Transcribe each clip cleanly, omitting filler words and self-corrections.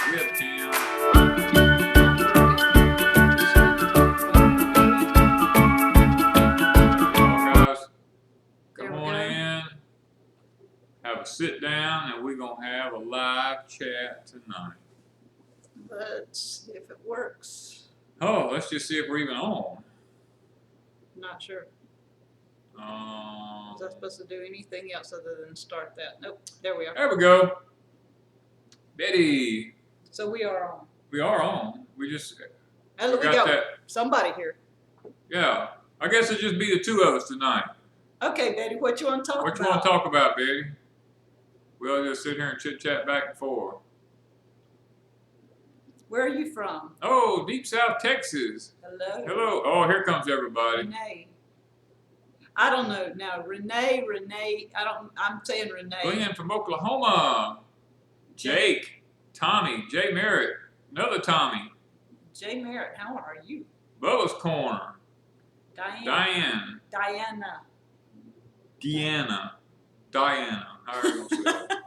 We have 10. Guys, come on in. Have a sit down, and we're gonna have a live chat tonight. Let's see if it works. Oh, let's just see if we're even on. Not sure. Was I supposed to do anything else other than start that? Nope. There we are. There we go. Betty. So we are on. We are on. We And we got somebody here. Yeah. I guess it'll just be the two of us tonight. Okay, Betty, what you want to talk about? What you want to talk about, Betty? We'll just sit here and chit-chat back and forth. Where are you from? Oh, Deep South Texas. Hello. Hello. Oh, here comes everybody. Renee. I don't know. Now, Renee, I'm saying Renee. Glenn from Oklahoma. Jake. Tommy. Jay Merritt. Another Tommy. Jay Merritt, how are you? Bubba's Corner. Diane. Diana. How are you going to say that?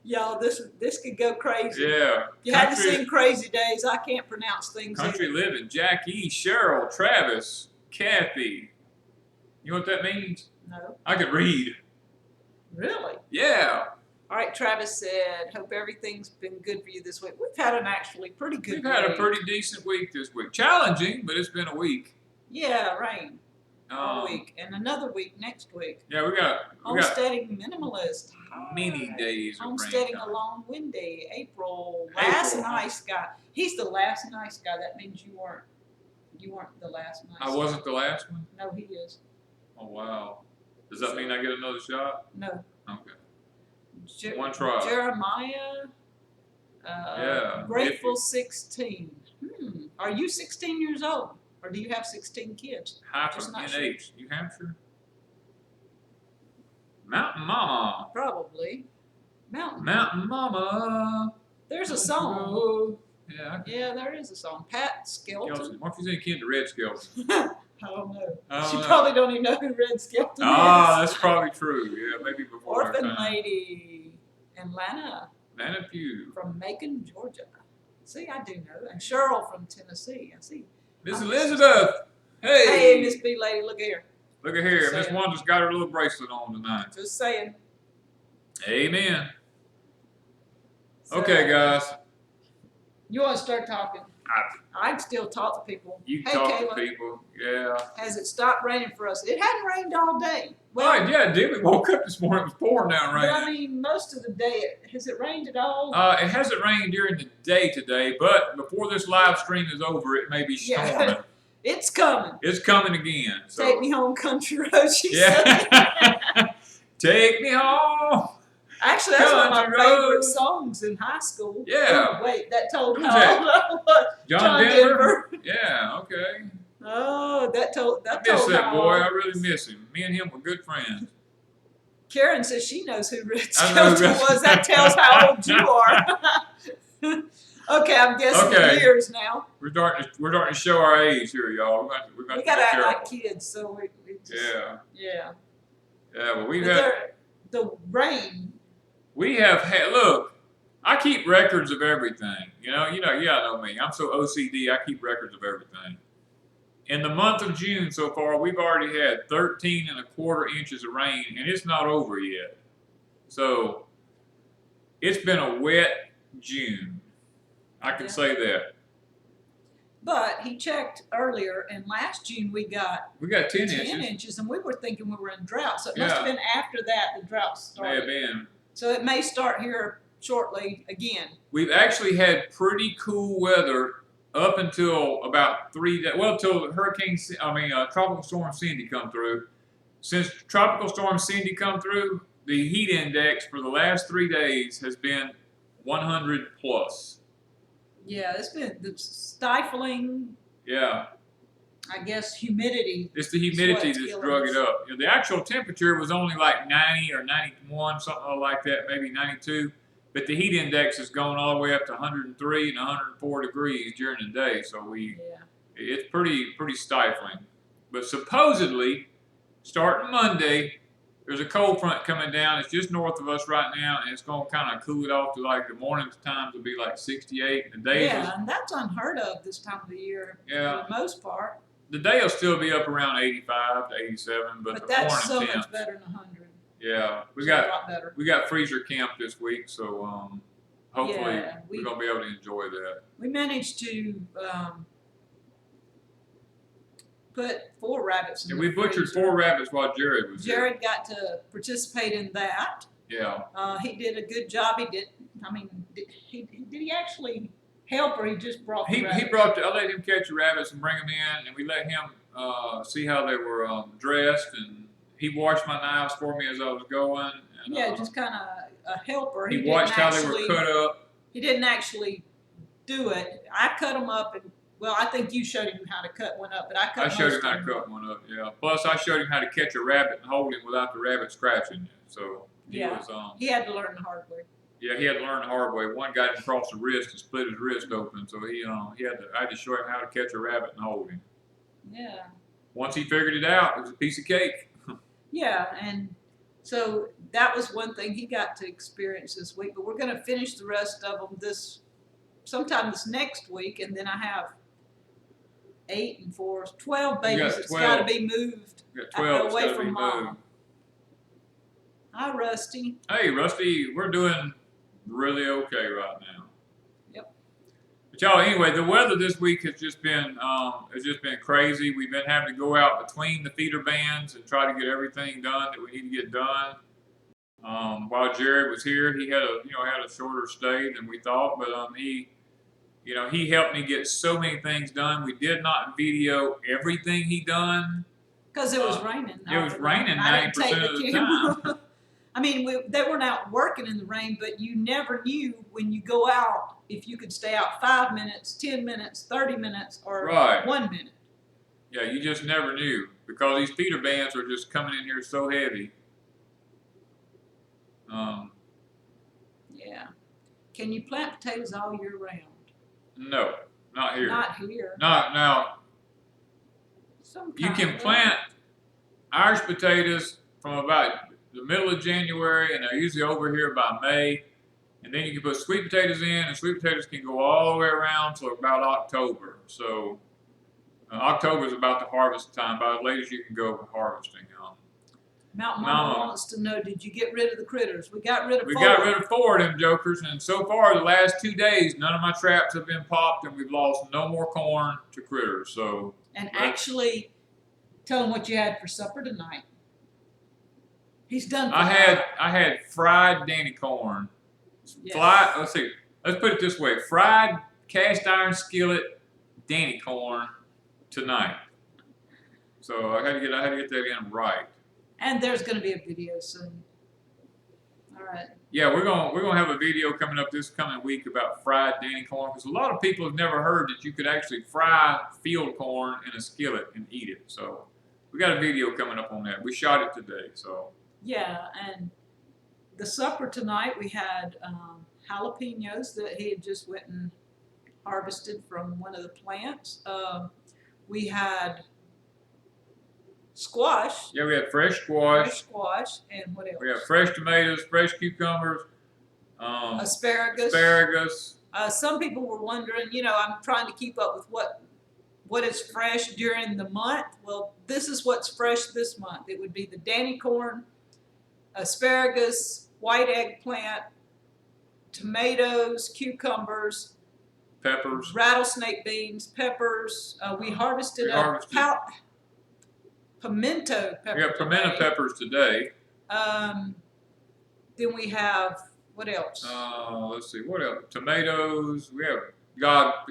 Y'all, this could go crazy. Yeah. You haven't seen Crazy Days. I can't pronounce things. Country Living. Jackie, Cheryl, Travis, Kathy. You know what that means? No. I could read. Really? Yeah. All right, Travis said, hope everything's been good for you this week. We've had an actually pretty good week. We've had a pretty decent week this week. Challenging, but it's been a week. Yeah, rain. All week. And another week next week. Yeah, we got Homesteading Minimalist. many days of Homesteading rain. Along Windy. April. Last nice guy. He's the last nice guy. That means you weren't the last nice guy. I wasn't the last one? No, he is. Oh, wow. Does that mean I get another shot? No. Okay. One try. Jeremiah. Yeah. Grateful 16. Are you 16 years old? Or do you have 16 kids? Hyphen NH. New Hampshire? Mountain Mama. Probably. Mountain Mama. There's a song. Yeah. Yeah, there is a song. Pat Skelton. What if you say kid to Red Skelton? I don't know. She probably don't even know who Red Skelton is. That's probably true. Yeah, maybe before Orphan Lady and Lana Pugh from Macon, Georgia. See, I do know. And Cheryl from Tennessee. I see. Miss Elizabeth. Hey. Hey, Miss B Lady, look at here. Look at here. Miss Wanda's got her little bracelet on tonight. Just saying. Amen. So, okay, guys. You want to start talking? I'd still talk to people. You hey, talk Kayla, to people. Yeah. Has it stopped raining for us? It hadn't rained all day. Well, yeah, it did. We woke up this morning. It was pouring down rain. But I mean, most of the day, has it rained at all? It hasn't rained during the day today, but before this live stream is over, it may be storming. Yeah. It's coming. It's coming again. So. Take me home, country road, she said. Take me home. Actually, that's one of my favorite songs in high school. Yeah. Oh, wait, that told Who's how old I was. John Denver? Yeah, okay. Oh, that told I miss that boy. I really miss him. Me and him were good friends. Karen says she knows who Red Skelton was. That tells how old you are. Okay, I'm guessing years now. We're starting to show our age here, y'all. We got to act like kids, so we just, yeah. Well, we've but had the rain. We have had. Look, I keep records of everything. You know, know me. I'm so OCD. I keep records of everything. In the month of June so far, we've already had 13.25 inches of rain, and it's not over yet. So it's been a wet June. I can say that. But he checked earlier, and last June we got 10 inches, and we were thinking we were in drought. So it must have been after that the drought started. May have been. So it may start here shortly again. We've actually had pretty cool weather up until about 3 days. Well, until Tropical Storm Cindy come through. Since Tropical Storm Cindy come through, the heat index for the last 3 days has been 100 plus. Yeah, it's been the stifling. Yeah. I guess humidity. It's the humidity that's drug it up. You know, the actual temperature was only like 90 or 91, something like that, maybe 92. But the heat index has gone all the way up to 103 and 104 degrees during the day. So it's pretty stifling. But supposedly, starting Monday, there's a cold front coming down. It's just north of us right now, and it's going to kind of cool it off to like the morning times will be like 68. And the days yeah, and that's unheard of this time of the year yeah, for the most part. the day will still be up around 85 to 87, but the that's so morning temps. much better than 100. Yeah, a lot better. we got freezer camp this week, so hopefully Yeah, we're gonna be able to enjoy that. We managed to put 4 rabbits in And the we butchered freezer. 4 rabbits while Jared was Jared got to participate in that. here. Yeah. He did a good job. He did. I mean, did he actually help, or he just brought the rabbits? He brought. I let him catch the rabbits and bring them in, and we let him see how they were dressed, and he washed my knives for me as I was going. And, yeah, just kind of a helper. He watched how they were cut up. He didn't actually do it. I cut them up, and well, I think you showed him how to cut one up, but I showed him how to cut one up. Yeah. Plus, I showed him how to catch a rabbit and hold him without the rabbit scratching you. So he was. He had to learn the hard way. Yeah, he had to learn the hard way. One got him across the wrist and split his wrist open, so I had to show him how to catch a rabbit and hold him. Yeah. Once he figured it out, it was a piece of cake. Yeah, and so that was one thing he got to experience this week. But we're going to finish the rest of them sometime this next week, and then I have 8 and 4, 12 babies that's got to be moved away from mom. Hi, Rusty. Hey, Rusty, we're doing really okay right now. Yep. But y'all, anyway, the weather this week has just been crazy. We've been having to go out between the feeder bands and try to get everything done that we need to get done. While Jared was here, he had a shorter stay than we thought, but he helped me get so many things done. We did not video everything he done because it was raining. It was raining 90% of the time. I mean, they weren't out working in the rain, but you never knew when you go out if you could stay out 5 minutes, 10 minutes, 30 minutes, or 1 minute. Yeah, you just never knew because these feeder bands are just coming in here so heavy. Yeah. Can you plant potatoes all year round? No, not here. Not here. Not now. You can plant Irish potatoes from about the middle of January, and they're usually over here by May. And then you can put sweet potatoes in, and sweet potatoes can go all the way around till about October. So October is about the harvest time, about as late as you can go harvesting. Mountain Mama wants to know, did you get rid of the critters? We got rid of 4. We got rid of 4 of them jokers, and so far the last 2 days, none of my traps have been popped, and we've lost no more corn to critters. So. And actually, tell him what you had for supper tonight. He's done. I had fried Danny corn. Yes. Let's see. Let's put it this way: fried cast iron skillet Danny corn tonight. So I had to get that in right. And there's going to be a video soon. All right. Yeah, we're gonna have a video coming up this coming week about fried Danny corn because a lot of people have never heard that you could actually fry field corn in a skillet and eat it. So we got a video coming up on that. We shot it today. So. Yeah, and the supper tonight we had jalapenos that he had just went and harvested from one of the plants. We had squash. Yeah, we had fresh squash. Fresh squash, and what else? We had fresh tomatoes, fresh cucumbers, asparagus. Some people were wondering, I'm trying to keep up with what is fresh during the month. Well, this is what's fresh this month. It would be the Danny corn, asparagus, white eggplant, tomatoes, cucumbers, peppers, rattlesnake beans, peppers. We harvested pimento peppers. We got pimento peppers today. Then we have, what else? Let's see, what else? Tomatoes. We have,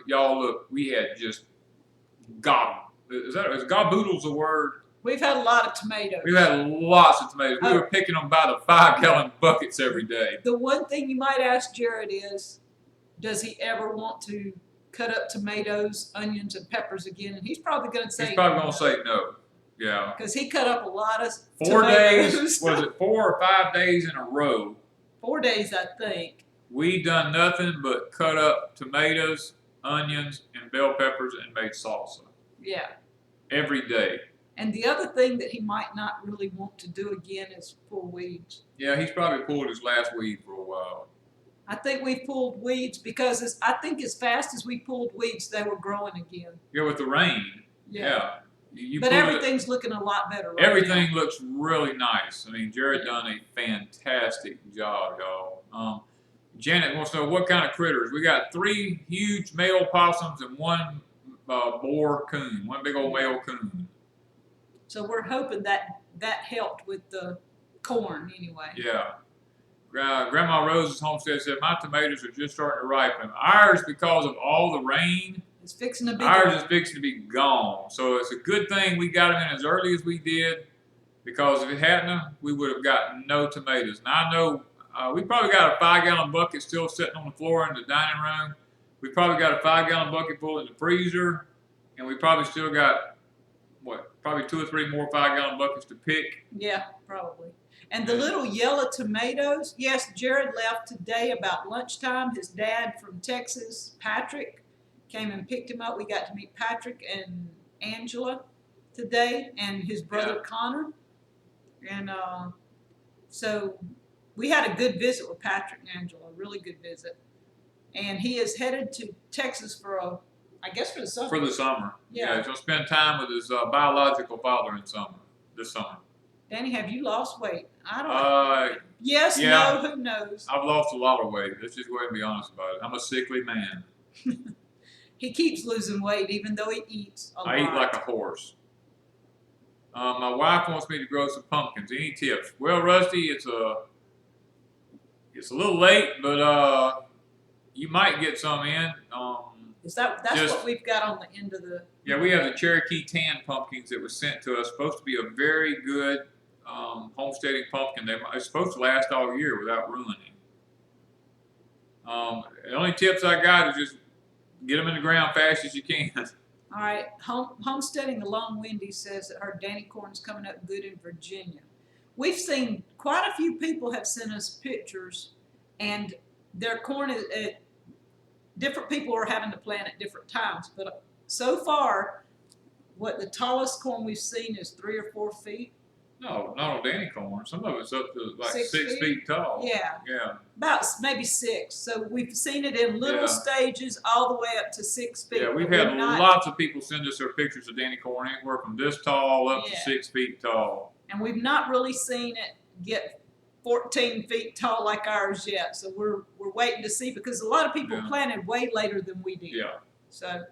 y'all look, we had just is goboodles a word? We've had a lot of tomatoes. We've had lots of tomatoes. We were picking them by the 5-gallon buckets every day. The one thing you might ask Jared is, does he ever want to cut up tomatoes, onions, and peppers again? And he's probably going to say no. Yeah. Because he cut up a lot of 4 tomatoes. days, was it 4 or 5 days in a row? 4 days, I think. We done nothing but cut up tomatoes, onions, and bell peppers and made salsa. Yeah. Every day. And the other thing that he might not really want to do again is pull weeds. Yeah, he's probably pulled his last weed for a while. I think we pulled weeds because I think as fast as we pulled weeds, they were growing again. Yeah, with the rain. Yeah. You But pulled everything's looking a lot better right everything now. looks really nice. I mean, Jared done a fantastic job, y'all. Janet wants to know what kind of critters. We got 3 huge male possums and 1 boar coon, 1 big old male coon. So we're hoping that helped with the corn anyway. Yeah. Grandma Rose's homestead said, my tomatoes are just starting to ripen. Ours, because of all the rain, It's fixing to be ours is fixing to be gone. So it's a good thing we got them in as early as we did, because if it hadn't, we would have gotten no tomatoes. And I know we probably got a 5-gallon bucket still sitting on the floor in the dining room. We probably got a 5-gallon bucket full in the freezer, and we probably still got probably 2 or 3 more 5-gallon buckets to pick. Yeah, probably. And the little yellow tomatoes, yes, Jared left today about lunchtime. His dad from Texas, Patrick, came and picked him up. We got to meet Patrick and Angela today, and his brother Connor. And so we had a good visit with Patrick and Angela, a really good visit. And he is headed to Texas for the summer. For the summer. Yeah. He's going to spend time with his biological father this summer. Danny, have you lost weight? I don't know. Yes, yeah, no, who knows? I've lost a lot of weight. Let's just go ahead and be honest about it. I'm a sickly man. He keeps losing weight even though he eats a lot. I eat like a horse. My wife wants me to grow some pumpkins. Any tips? Well, Rusty, it's a little late, but you might get some in. That's what we've got on the end of the... Yeah, we have the Cherokee tan pumpkins that was sent to us. Supposed to be a very good homesteading pumpkin. It's supposed to last all year without ruining. The only tips I got is just get them in the ground fast as you can. All right, homesteading along Wendy says that her Danny corn's coming up good in Virginia. We've seen quite a few people have sent us pictures, and their corn is different people are having to plant at different times. But so far, the tallest corn we've seen is 3 or 4 feet. No, not on Danny corn. Some of it's up to like 6 feet tall. Yeah. Yeah. About maybe 6. So we've seen it in little stages all the way up to 6 feet. Yeah, we've had lots of people send us their pictures of Danny corn anywhere from this tall up to 6 feet tall. And we've not really seen it get 14 feet tall like ours yet. So we're waiting to see, because a lot of people planted way later than we did. Yeah. So.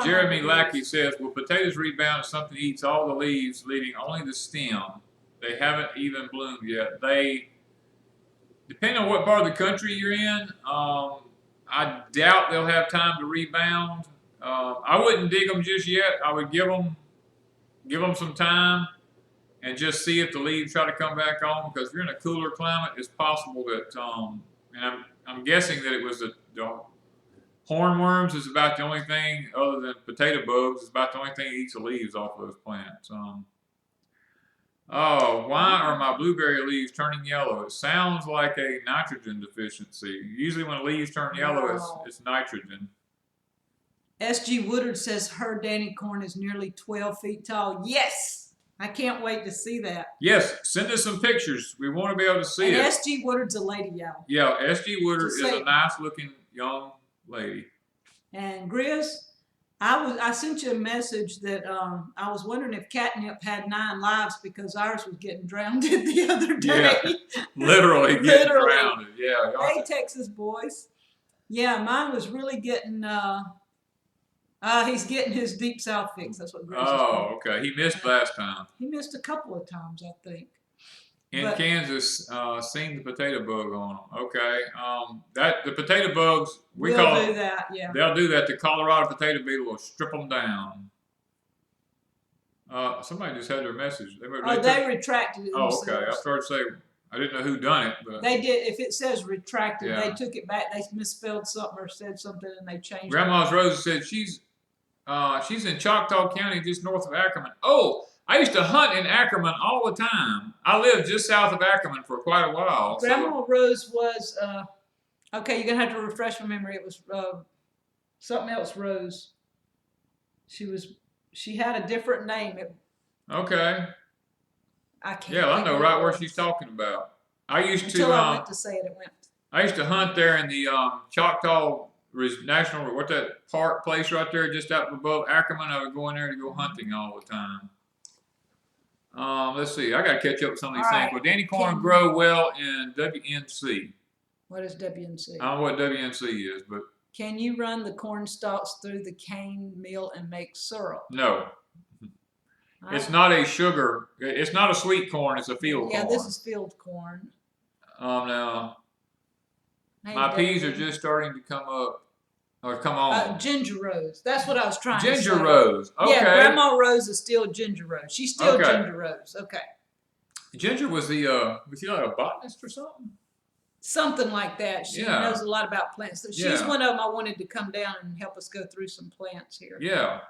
Jeremy Lackey says, will potatoes rebound if something eats all the leaves, leaving only the stem? They haven't even bloomed yet. Depending on what part of the country you're in, I doubt they'll have time to rebound. I wouldn't dig them just yet. I would give them some time and just see if the leaves try to come back on, because if you're in a cooler climate, it's possible that, and I'm guessing that it was the hornworms is about the only thing, other than potato bugs, is about the only thing that eats the leaves off those plants. Why are my blueberry leaves turning yellow? It sounds like a nitrogen deficiency. Usually when leaves turn yellow, it's nitrogen. S.G. Woodard says her Danny corn is nearly 12 feet tall. Yes! I can't wait to see that. Yes, send us some pictures. We want to be able to see it. And S.G. Woodard's a lady owl. Yeah, S.G. Woodard is a nice-looking young lady. And Grizz, I sent you a message that I was wondering if catnip had 9 lives, because ours was getting drowned the other day. Yeah, literally getting drowned. Yeah. Hey, Texas boys. Yeah, mine was really getting... he's getting his deep south fix. That's what Grizz is called. Okay. He missed last time. He missed a couple of times, I think. In Kansas, seen the potato bug on them. Okay. The potato bugs, They'll do that, yeah. They'll do that. The Colorado potato beetle will strip them down. Somebody just had their message. They retracted it themselves. Okay. I started saying, I didn't know who done it, but they did. If it says retracted, they took it back. They misspelled something or said something, and they changed. Grandma's Rose said she's in Choctaw County, just north of Ackerman. Oh, I used to hunt in Ackerman all the time. I lived just south of Ackerman for quite a while. Grandma Rose was okay. You're gonna have to refresh my memory. It was something else. Rose. She had a different name. Okay. I can't. Yeah, I think know of right the where words. she's talking about. I used Until to I went to say it, it went. I used to hunt there in the Choctaw National, what that park place right there just up above Ackerman. I would go in there to go hunting all the time. Let's see. I got to catch up with some of these All things. right. Well, Danny corn grow well in WNC. What is WNC? I don't know what WNC is, but Can you run the corn stalks through the cane mill and make syrup? no. All It's right. not a sugar. It's not a sweet corn. It's a field corn. Yeah, this is field corn. No. Hey, My peas are David. just starting to come up. Or come on. Ginger Rose. That's what I was trying to say. Ginger Rose. Okay. Yeah, Grandma Rose is still Ginger Rose. She's still Okay. Ginger Rose. Okay. Ginger was the was she like a botanist or something? Something like that. She Yeah. knows a lot about plants. So she's Yeah. one of them I wanted to come down and help us go through some plants here. Yeah.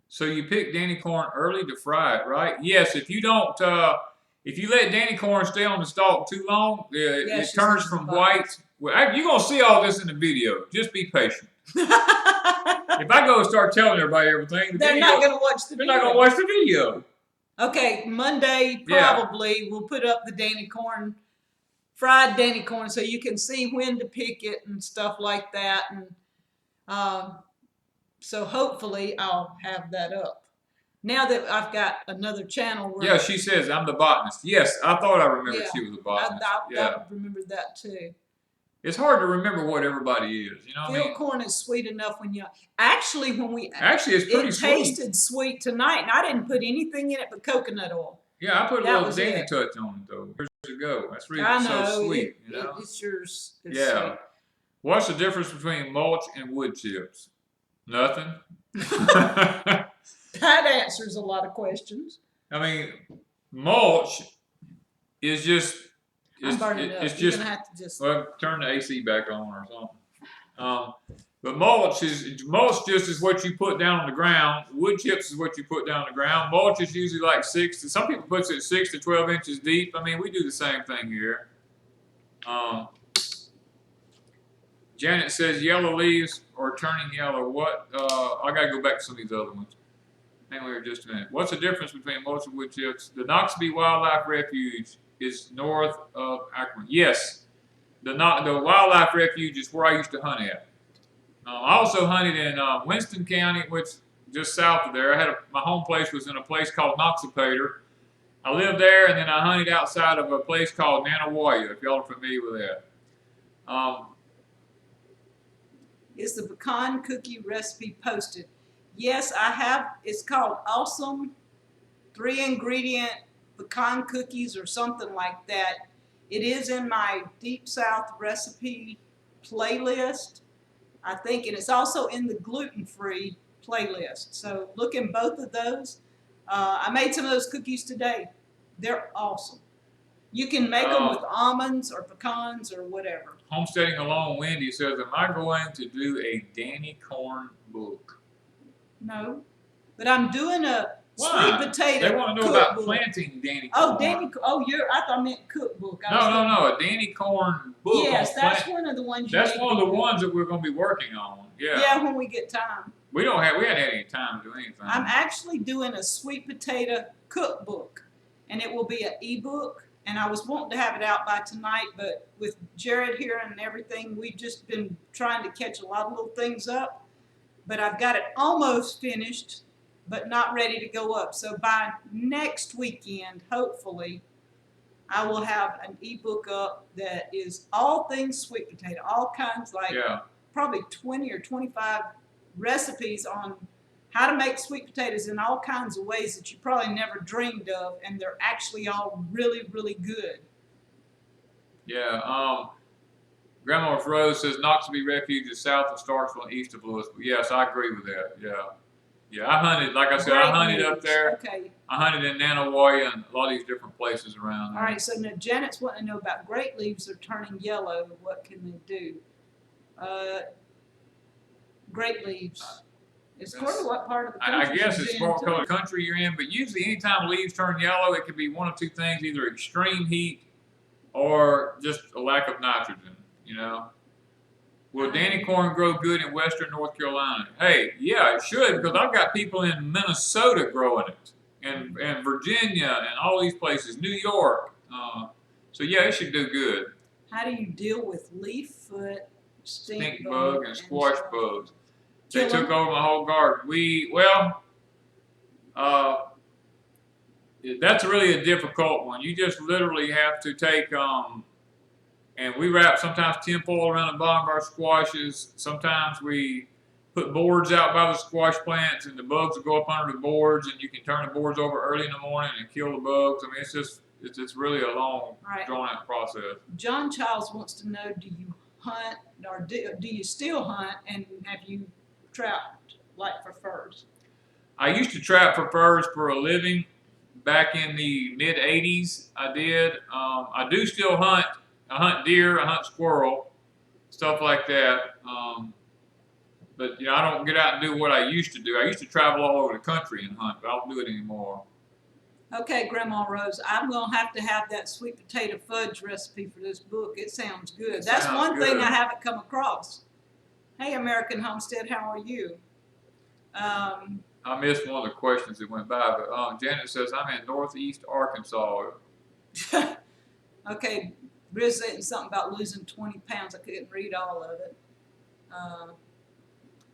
So you pick Danny corn early to fry it, right? Yes. If you don't, if you let Danny corn stay on the stalk too long, it turns from white. Well, you're gonna see all this in the video. Just be patient. If I go and start telling everybody everything, They're not going to watch the they're video. not gonna watch the video. Okay, Monday probably we'll put up the Danny corn, fried Danny corn, so you can see when to pick it and stuff like that. And so hopefully I'll have that up. Now that I've got another channel where Yeah, she says I'm the botanist. Yes, I thought I remembered she was a botanist. I remembered that too. It's hard to remember what everybody is, you know what I mean? Field corn is sweet enough when you actually it's pretty sweet. It tasted sweet tonight, and I didn't put anything in it but coconut oil. Yeah, I put a little Danny touch on it though. Where's it go? That's really so sweet. You know? It's yours. It's yeah. sweet. What's the difference between mulch and wood chips? Nothing. That answers a lot of questions. I mean, mulch is just. I'm burning up. You're gonna have to just. Well, turn the AC back on or something. But mulch just is what you put down on the ground. Wood chips is what you put down on the ground. Mulch is usually like some people puts it 6 to 12 inches deep. I mean, we do the same thing here. Janet says yellow leaves are turning yellow. What? I gotta go back to some of these other ones. Hang on here just a minute. What's the difference between mulch and wood chips? The Noxubee Wildlife Refuge is north of Ackerman. Yes, the Wildlife Refuge is where I used to hunt at. I also hunted in Winston County, which just south of there. My home place was in a place called Noxubee. I lived there, and then I hunted outside of a place called Nanawaya, if y'all are familiar with that. Is the pecan cookie recipe posted? Yes, I have. It's called Awesome 3-ingredient pecan cookies or something like that. It is in my Deep South recipe playlist, I think, and it's also in the gluten-free playlist. So look in both of those. I made some of those cookies today. They're awesome. You can make them with almonds or pecans or whatever. Homesteading Alone Wendy says, am I going to do a Danny corn book? No, but I'm doing a sweet potato. They want to know about planting Danny corn. I thought I meant cookbook. No, a Danny corn book. Yes, that's one of the ones. That's one of the ones that we're going to be working on. Yeah. Yeah, when we get time. We hadn't had any time to do anything. I'm actually doing a sweet potato cookbook, and it will be an ebook. And I was wanting to have it out by tonight, but with Jared here and everything, we've just been trying to catch a lot of little things up. But I've got it almost finished, but not ready to go up. So by next weekend, hopefully, I will have an ebook up that is all things sweet potato, all kinds, probably 20 or 25 recipes on how to make sweet potatoes in all kinds of ways that you probably never dreamed of, and they're actually all really, really good. Yeah. Grandma Rose says Noxubee Refuge is south of Starksville and east of Louisville. Yes, I agree with that. Yeah. Yeah, I hunted, like I said, I hunted up there. Okay. I hunted in Nanawaya and a lot of these different places around there. All right, so now Janet's wanting to know about grape leaves are turning yellow. What can they do? Grape leaves. It's according to what part of the country. I guess it's what color country you're in, but usually anytime leaves turn yellow, it could be one of two things, either extreme heat or just a lack of nitrogen, you know. Will Danny corn grow good in western North Carolina? Hey, yeah, it should, because I've got people in Minnesota growing it, and Virginia, and all these places, New York. So yeah, it should do good. How do you deal with leaf foot, Stink bug and squash bugs. They Kill took 'em? over my whole garden. That's really a difficult one. You just literally have to take and we wrap sometimes tinfoil around the bottom of our squashes. Sometimes we put boards out by the squash plants, and the bugs will go up under the boards, and you can turn the boards over early in the morning and kill the bugs. I mean, it's really a long, drawn out process. John Childs wants to know: do you hunt, or do you still hunt, and have you trapped like for furs? I used to trap for furs for a living. Back in the mid '80s, I did. I do still hunt. I hunt deer, I hunt squirrel, stuff like that. But you know, I don't get out and do what I used to do. I used to travel all over the country and hunt, but I don't do it anymore. Okay, Grandma Rose, I'm gonna have to have that sweet potato fudge recipe for this book. It sounds good. That's one thing I haven't come across. Hey, American Homestead, how are you? I missed one of the questions that went by, but Janet says, I'm in Northeast Arkansas. Okay, Riz said something about losing 20 pounds. I couldn't read all of it.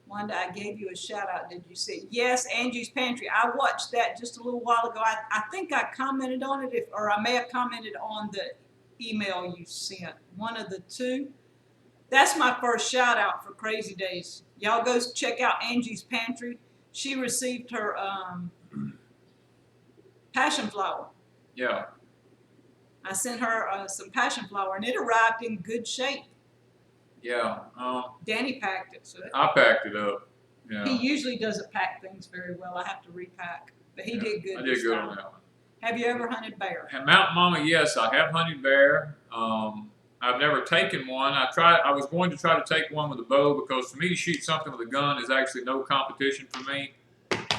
Wanda, I gave you a shout out. Did you see? Yes, Angie's Pantry. I watched that just a little while ago. I think I commented on it, or I may have commented on the email you sent. One of the two. That's my first shout out for Crazy Days. Y'all go check out Angie's Pantry. She received her passion flower. Yeah. I sent her some passion flower, and it arrived in good shape. Yeah. Danny packed it. So I packed it up. Yeah. He usually doesn't pack things very well. I have to repack. But he did good. I did good on that one. Have you ever hunted bear? At Mountain Mama, yes, I have hunted bear. I've never taken one. I was going to try to take one with a bow, because for me to shoot something with a gun is actually no competition for me.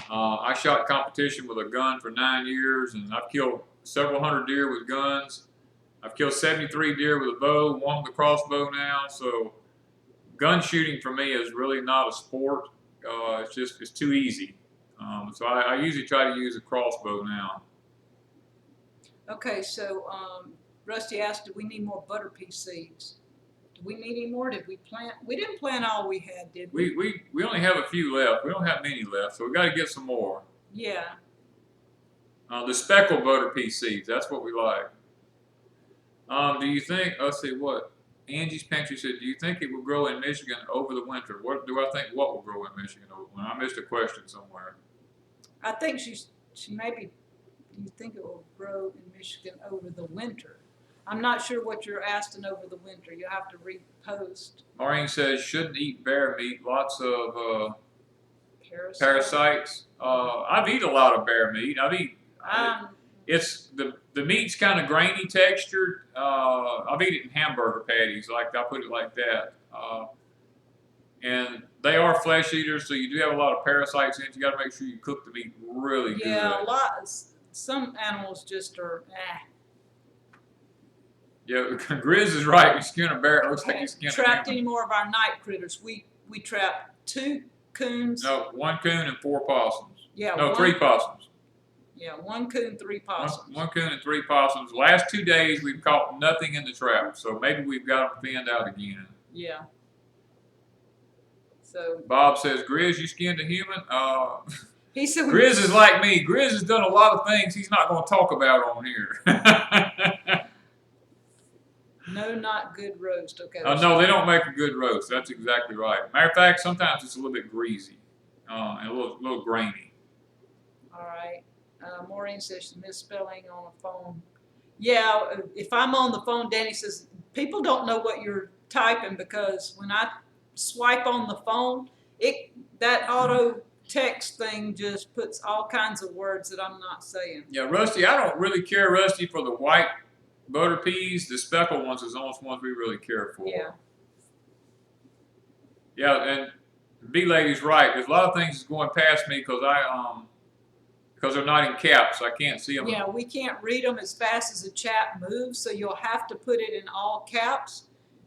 I shot competition with a gun for 9 years, and I've killed several hundred deer with guns. I've killed 73 deer with a bow, one with a crossbow now. So gun shooting for me is really not a sport. It's too easy. So I usually try to use a crossbow now. Okay, so Rusty asked, do we need more butter pea seeds? Do we need any more? Did we plant? We didn't plant all we had, did we? We only have a few left. We don't have many left, so we got to get some more. Yeah. The speckled butter pea seeds, that's what we like. Do you think, let's see what, Angie's Pantry said, do you think it will grow in Michigan over the winter? What do I think what will grow in Michigan over the winter? I missed a question somewhere. I think she maybe, do you think it will grow in Michigan over the winter? I'm not sure what you're asking over the winter. You'll have to repost. Maureen says, shouldn't eat bear meat, lots of parasites. I've eaten a lot of bear meat. It's the meat's kind of grainy textured. I've eaten it in hamburger patties, like I put it like that. And they are flesh eaters, so you do have a lot of parasites in it. You got to make sure you cook the meat really good. Yeah, a lot. Some animals just are. Yeah, Grizz is right. You skin a bear, it looks like you skin a trapped any more of our night critters. We trapped 2 coons. No, 1 coon and 4 possums. Yeah. No, 3 possums. Yeah, 1 coon, 3 possums. One coon and 3 possums. Last 2 days we've caught nothing in the trap, so maybe we've got them thinned out again. Yeah. So Bob says, Grizz, you skinned a human? He said Grizz is like me. Grizz has done a lot of things he's not going to talk about on here. No, not good roast. Okay. No, they don't make a good roast. That's exactly right. Matter of fact, sometimes it's a little bit greasy and a little grainy. All right. Maureen says she's misspelling on the phone. Yeah, if I'm on the phone, Danny says, people don't know what you're typing, because when I swipe on the phone, that auto text thing just puts all kinds of words that I'm not saying. Yeah, Rusty, I don't really care, Rusty, for the white butter peas. The speckled ones is the only ones we really care for. Yeah. Yeah, and B Lady's right. There's a lot of things that's going past me because they're not in caps. I can't see them. Yeah, we can't read them as fast as the chat moves, so you'll have to put it in all caps.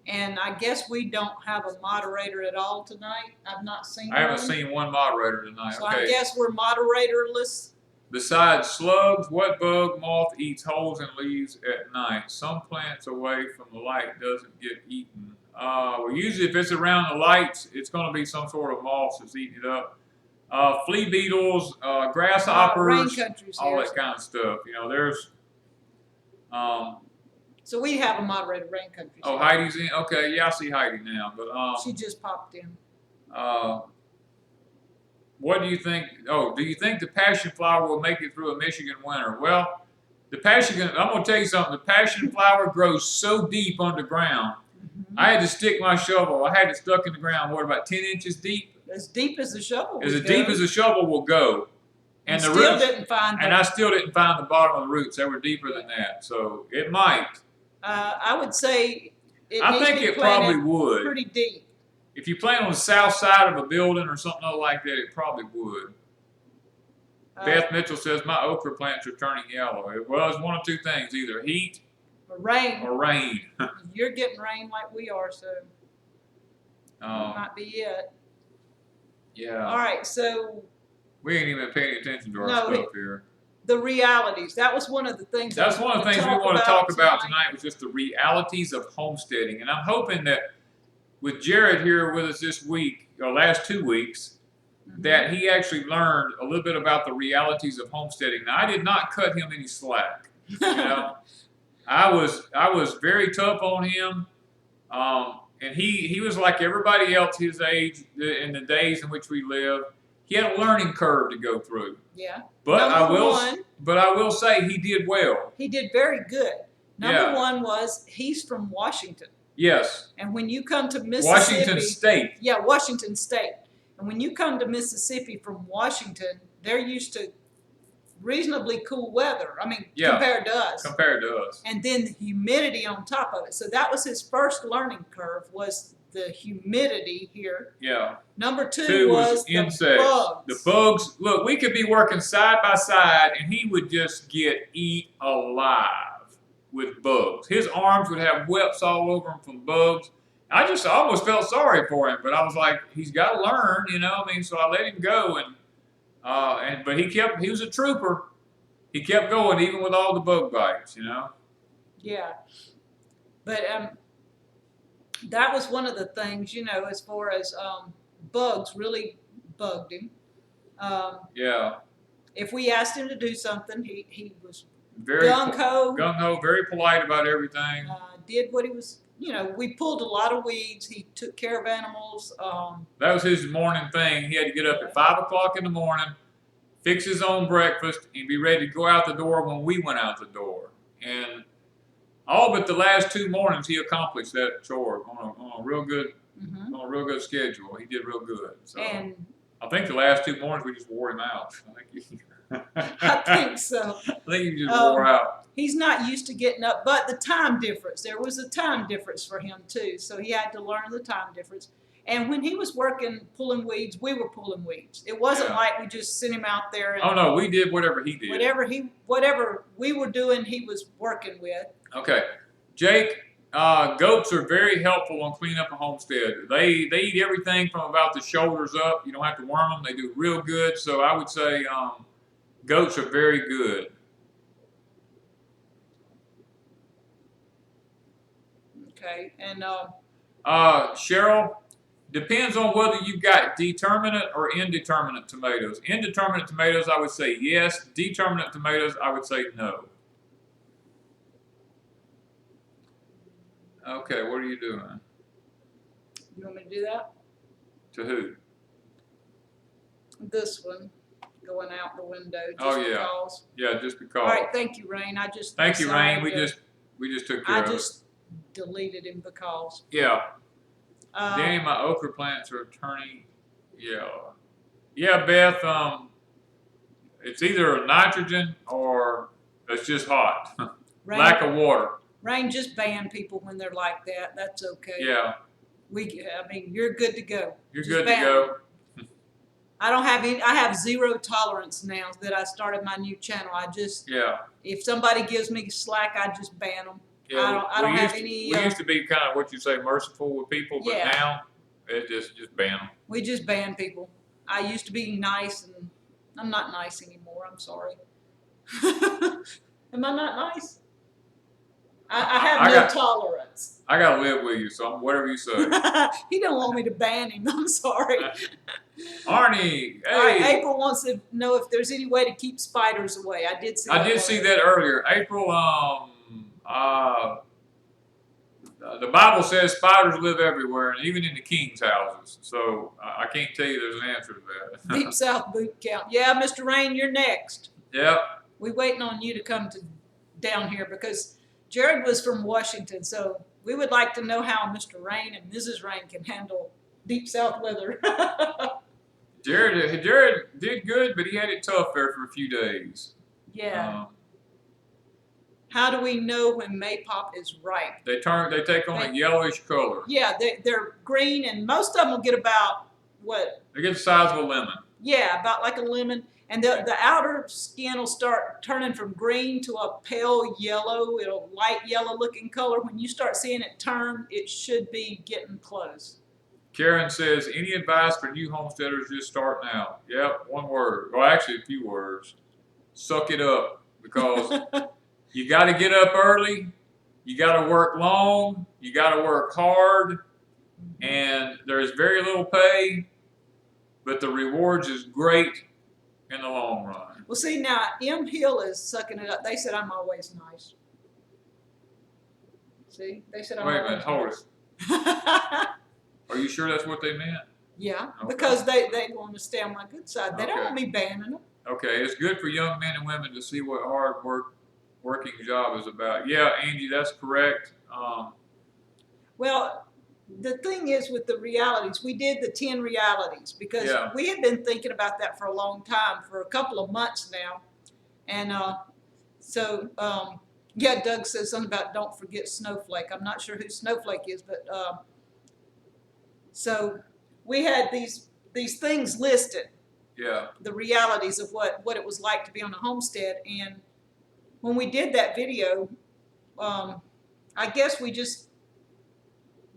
And I guess we don't have a moderator at all tonight. I've not seen I haven't one. seen one moderator tonight. So Okay. I guess we're moderatorless. Besides slugs, what bug moth eats holes in leaves at night? Some plants away from the light doesn't get eaten. Well, usually if it's around the lights, it's going to be some sort of moth that's eating it up. Flea beetles, grasshoppers, Rain country's all here. that kind of stuff. You know, there's. So we have a moderator, Rain Country. Oh, Heidi's in. Okay, yeah, I see Heidi now. But she just popped in. What do you think? Oh, do you think the passion flower will make it through a Michigan winter? Well, I'm going to tell you something. The passion flower grows so deep underground. Mm-hmm. I had to stick my shovel. I had it stuck in the ground, what, about 10 inches deep? As deep as the shovel will go. As deep as the shovel will go. And the still roots, didn't find and I still didn't find the bottom of the roots. They were deeper than that. So it might. I would say I think it probably would. Pretty deep. If you plant on the south side of a building or something like that, it probably would. Beth Mitchell says, my okra plants are turning yellow. Well, it's one of two things, either heat or rain. You're getting rain like we are, so that might be it. Yeah. All right, so. We ain't even paying attention to our stuff here. The realities. That was one of the things. That's one of the things we want to talk about tonight was just the realities of homesteading. And I'm hoping that with Jared here with us this week, or last 2 weeks, that he actually learned a little bit about the realities of homesteading. Now, I did not cut him any slack. You know, I was very tough on him, and he was like everybody else his age in the days in which we live. He had a learning curve to go through. Yeah. But I will say he did well. He did very good. Number one was he's from Washington. Yes. And when you come to Mississippi. Washington State. Yeah, Washington State. And when you come to Mississippi from Washington, they're used to reasonably cool weather. I mean, compared to us. Compared to us. And then the humidity on top of it. So that was his first learning curve, was the humidity here. Yeah. Number two was the insects. Bugs. The bugs. Look, we could be working side by side, and he would just get eat alive with bugs. His arms would have webs all over him from bugs. I almost felt sorry for him, but I was like, he's got to learn, you know. I mean, so I let him go, but he was a trooper. He kept going even with all the bug bites, you know. Yeah. But that was one of the things, you know, as far as bugs really bugged him. Yeah. If we asked him to do something, he was very gung-ho, very polite about everything. Did what he was, you know, we pulled a lot of weeds. He took care of animals. That was his morning thing. He had to get up at 5 o'clock in the morning, fix his own breakfast, and be ready to go out the door when we went out the door. And all but the last 2 mornings, he accomplished that chore on a real good, on a real good schedule. He did real good. So I think the last 2 mornings we just wore him out. I think so. I think he just wore out. He's not used to getting up, but the time difference. There was a time difference for him too, so he had to learn the time difference. And when he was working pulling weeds, we were pulling weeds. It wasn't like we just sent him out there. And oh no, we did whatever he did. Whatever we were doing, he was working with. Okay, Jake. Goats are very helpful on cleaning up a homestead. They eat everything from about the shoulders up. You don't have to worm them. They do real good. So I would say goats are very good. Okay, and Cheryl, depends on whether you've got determinate or indeterminate tomatoes. Indeterminate tomatoes, I would say yes. Determinate tomatoes, I would say no. Okay, what are you doing? You want me to do that? To who? This one, going out the window. Just because. Yeah, just because. All right, thank you, Rain. Thank you, Rain. We just took care of it. I just deleted him because. Yeah. Danny, my okra plants are turning yellow. Yeah, Beth. It's either nitrogen or it's just hot. Lack of water. Rain, just ban people when they're like that. That's okay. Yeah. I mean, you're good to go. You're just good to go. I have zero tolerance now that I started my new channel. If somebody gives me slack, I just ban them. Yeah, I don't have we any. used to be kind of what you say merciful with people, but Yeah. now it just ban them. We just ban people. I used to be nice, and I'm not nice anymore. I'm sorry. Am I not nice? I have I no got tolerance. I gotta live with you, so whatever you say. He don't want me to ban him. I'm sorry. Arnie, All right, hey, April wants to know if there's any way to keep spiders away. I did see. I that did one. see that earlier. April, the Bible says spiders live everywhere, and even in the king's houses. So I can't tell you there's an answer to that. Deep South boot camp. Yeah, Mr. Rain, you're next. Yep. We waiting on you to come to down here because Jared was from Washington, so we would like to know how Mr. Rain and Mrs. Rain can handle deep South weather. Jared did good, but he had it tough there for a few days. Yeah. How do we know when maypop is ripe? They take on a yellowish color. Yeah, they're green, and most of them will get about what? They get the size of a lemon. Yeah, about like a lemon. And the outer skin will start turning from green to a pale yellow. It'll light yellow looking color. When you start seeing it turn, it should be getting close. Karen says, any advice for new homesteaders just starting out? Yep, one word. Well, actually a few words. Suck it up, because you got to get up early. You got to work long. You got to work hard. And there's very little pay, but the rewards is great in the long run. Well, see, now M. Hill is sucking it up. They said I'm always nice. See, they said I'm Wait a always minute, hold nice. it. Are you sure that's what they meant? Yeah, Okay. because they want to stay on my good side. They don't Okay. want me banning them. Okay, it's good for young men and women to see what hard working job is about. Yeah, Angie, that's correct. Well, the thing is with the realities, we did the 10 realities because Yeah. we had been thinking about that for a long time, for a couple of months now. And yeah, Doug says something about don't forget Snowflake. I'm not sure who Snowflake is, but so we had these things listed. Yeah. The realities of what it was like to be on a homestead. And when we did that video, I guess we just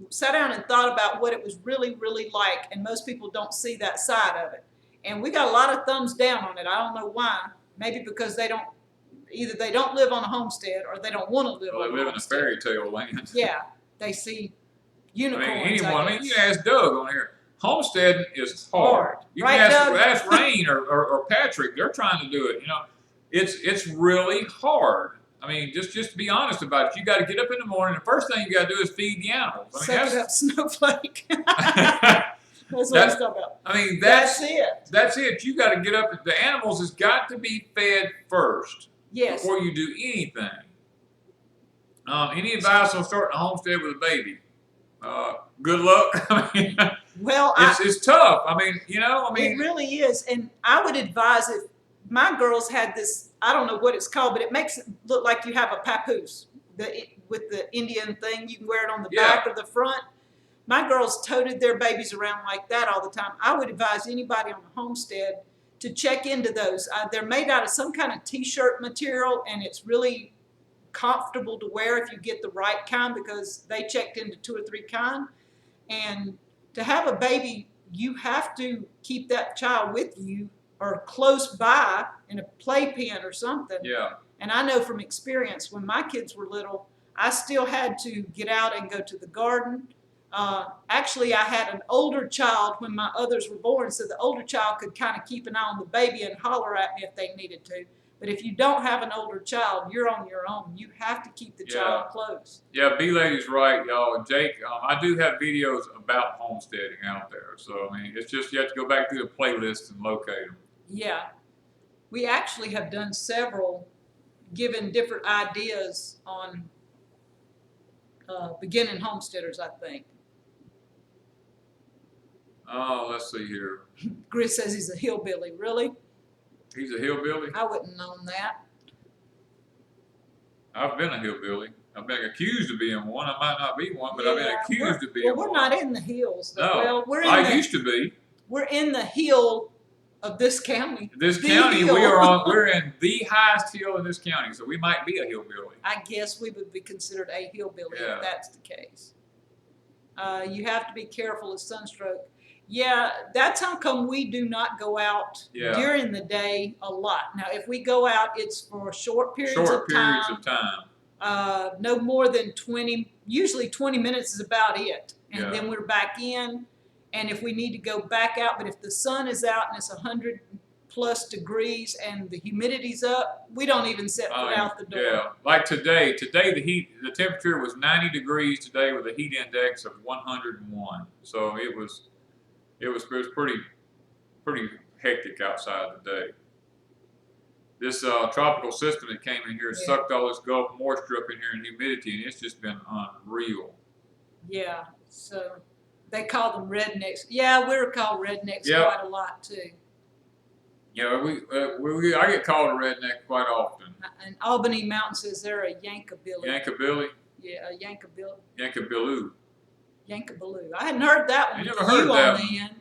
sat down and thought about what it was really, really like. And most people don't see that side of it. And we got a lot of thumbs down on it. I don't know why. Maybe because either they don't live on a homestead or they don't want to live on a homestead. They live in a fairy tale land. Yeah, they see unicorns. I mean, you can ask Doug on here. Homesteading is hard. You Right, can Doug? ask Rain or Patrick. They're trying to do it. It's really hard. I mean, just to be honest about it, you got to get up in the morning. The first thing you got to do is feed the animals. I mean, Suck it up, Snowflake. That's what he's talking about. I mean, That's it. That's it. You got to get up. The animals has got to be fed first. Yes. Before you do anything. Any advice on starting a homestead with a baby? Good luck. I mean, well, it's tough. I mean, it really is. And I would advise if my girls had this, I don't know what it's called, but it makes it look like you have a papoose with the Indian thing. You can wear it on the back or the front. My girls toted their babies around like that all the time. I would advise anybody on a homestead to check into those. They're made out of some kind of t-shirt material, and it's really comfortable to wear if you get the right kind, because they checked into 2 or 3 kind. And to have a baby, you have to keep that child with you or close by in a playpen or something. Yeah. And I know from experience, when my kids were little, I still had to get out and go to the garden. Actually, I had an older child when my others were born, so the older child could kind of keep an eye on the baby and holler at me if they needed to. But if you don't have an older child, you're on your own. You have to keep the child close. Yeah, B-Lady's right, y'all. And Jake, I do have videos about homesteading out there. So, I mean, it's just you have to go back through the playlists and locate them. Yeah. We actually have done several, given different ideas on beginning homesteaders, I think. Oh, let's see here. Chris says he's a hillbilly. Really? He's a hillbilly? I wouldn't have known that. I've been a hillbilly. I've been accused of being one. I might not be one, but I've been accused of being one. Well, we're not in the hills. No, Well, I used to be. We're in the hill of this county. This The county, hill. we're in the highest hill in this county, so we might be a hillbilly. I guess we would be considered a hillbilly Yeah. if that's the case. You have to be careful of sunstroke. Yeah, that's how come we do not go out during the day a lot. Now, if we go out, it's for short periods of time. No more than 20, usually 20 minutes is about it. And then we're back in. And if we need to go back out, but if the sun is out and it's 100+ degrees and the humidity's up, we don't even set foot out the door. Yeah, like today the temperature was 90 degrees today with a heat index of 101. So it was pretty hectic outside today. This tropical system that came in here sucked all this Gulf moisture up in here and humidity, and it's just been unreal. Yeah, so they call them rednecks. Yeah, we're called rednecks quite a lot too. Yeah, I get called a redneck quite often. And Albany Mountain says they're a Yankabilly. Yankabilly? Yeah, a Yankabilly. Yankabiloo. Yankabiloo. I hadn't heard that one. I never heard that on the end.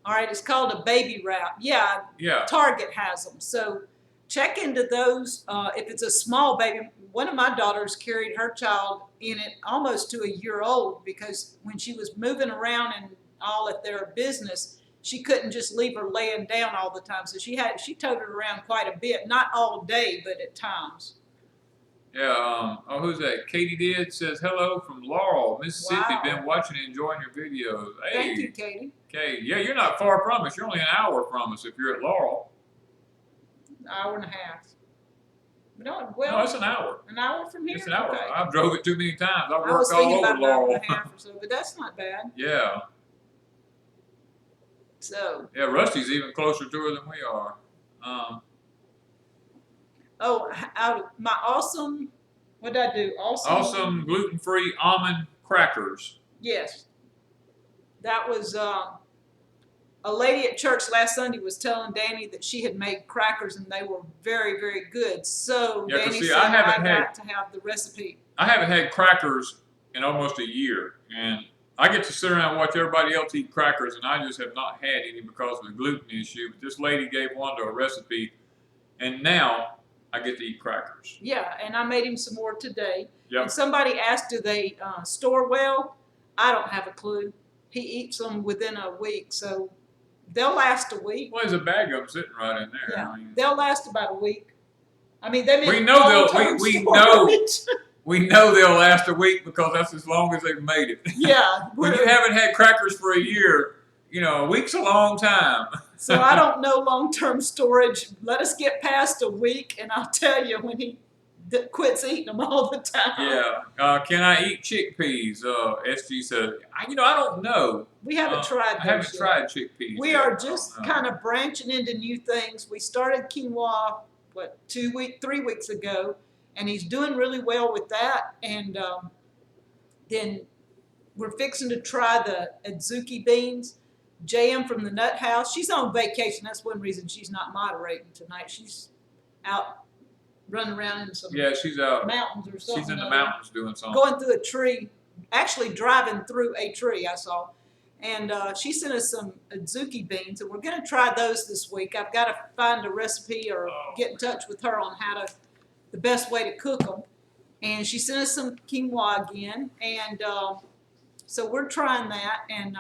All right, it's called a baby wrap. Yeah. Target has them. So check into those. If it's a small baby, one of my daughters carried her child in it almost to a year old because when she was moving around and all at their business, she couldn't just leave her laying down all the time. So she toted her around quite a bit, not all day, but at times. Yeah, who's that? Katie did says hello from Laurel, Mississippi. Wow. Been watching and enjoying your videos. Hey, thank you, Katie. Okay, yeah, you're not far from us. You're only an hour from us if you're at Laurel. An hour and a half. No, it's an hour. An hour from here? It's an hour. Okay. I've drove it too many times. I've I was worked all thinking over about an hour Laurel. and a half or so, but that's not bad. Yeah. So. Yeah, Rusty's even closer to her than we are. Out of my awesome, what did I do? Awesome gluten-free almond crackers. Yes. That was a lady at church last Sunday was telling Danny that she had made crackers and they were very, very good. So Danny said I got to have the recipe. I haven't had crackers in almost a year, and I get to sit around and watch everybody else eat crackers, and I just have not had any because of the gluten issue. But this lady gave Wanda a recipe, and now I get to eat crackers. Yeah, and I made him some more today. Yep. And somebody asked, do they store well? I don't have a clue. He eats them within a week, so they'll last a week. Well, there's a bag of them sitting right in there. Yeah, they'll last about a week. I mean, they we know they'll last a week because that's as long as they've made it. Yeah. When you haven't had crackers for a year, a week's a long time. So I don't know long-term storage. Let us get past a week, and I'll tell you when he quits eating them all the time. Yeah. Can I eat chickpeas? SG said, I don't know. We haven't tried those I haven't tried chickpeas. We are just kind of branching into new things. We started quinoa, 3 weeks ago, and he's doing really well with that. And then we're fixing to try the adzuki beans. JM from the Nut House, she's on vacation. That's one reason she's not moderating tonight. She's out running around in some she's out mountains or something. She's in the mountains doing something. Going through a tree, actually driving through a tree, I saw. And she sent us some adzuki beans, and we're going to try those this week. I've got to find a recipe or get in touch with her on the best way to cook them. And she sent us some quinoa again, and so we're trying that. And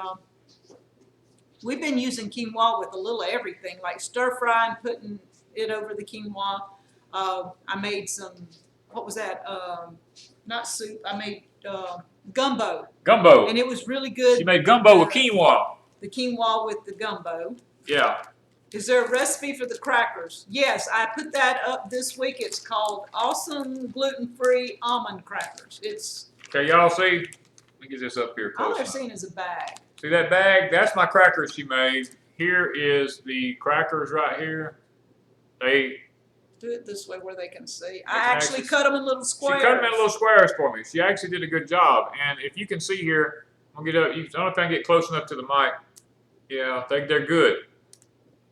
we've been using quinoa with a little of everything, like stir frying, putting it over the quinoa. I made some, what was that? Not soup. I made gumbo. Gumbo. And it was really good. She made gumbo with quinoa. The quinoa with the gumbo. Yeah. Is there a recipe for the crackers? Yes, I put that up this week. It's called Awesome Gluten-Free Almond Crackers. Okay, y'all see? Let me get this up here close. All they're seeing is a bag. See that bag? That's my crackers she made. Here is the crackers right here. Do it this way where they can see. I actually cut them in little squares. She cut them in little squares for me. She actually did a good job. And if you can see here, I'll get up. I don't know if I can get close enough to the mic. Yeah, I think they're good.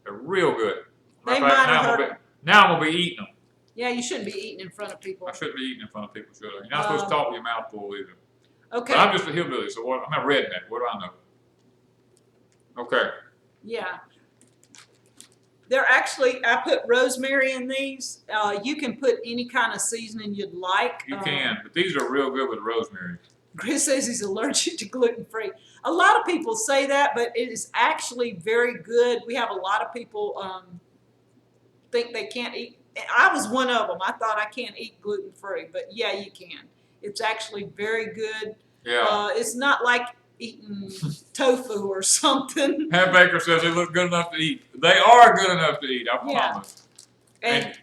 They're real good. Now I'm going to be eating them. Yeah, you shouldn't be eating in front of people. I shouldn't be eating in front of people, should I? You're not supposed to talk with your mouth full either. Okay. But I'm just a hillbilly, so I'm a redneck. What do I know? Okay. Yeah. They're actually, I put rosemary in these. You can put any kind of seasoning you'd like. You can, but these are real good with rosemary. Chris says he's allergic to gluten-free. A lot of people say that, but it is actually very good. We have a lot of people think they can't eat. I was one of them. I thought I can't eat gluten-free, but yeah, you can. It's actually very good. Yeah. It's not like eating tofu or something. Pat Baker says they look good enough to eat. They are good enough to eat, I promise. And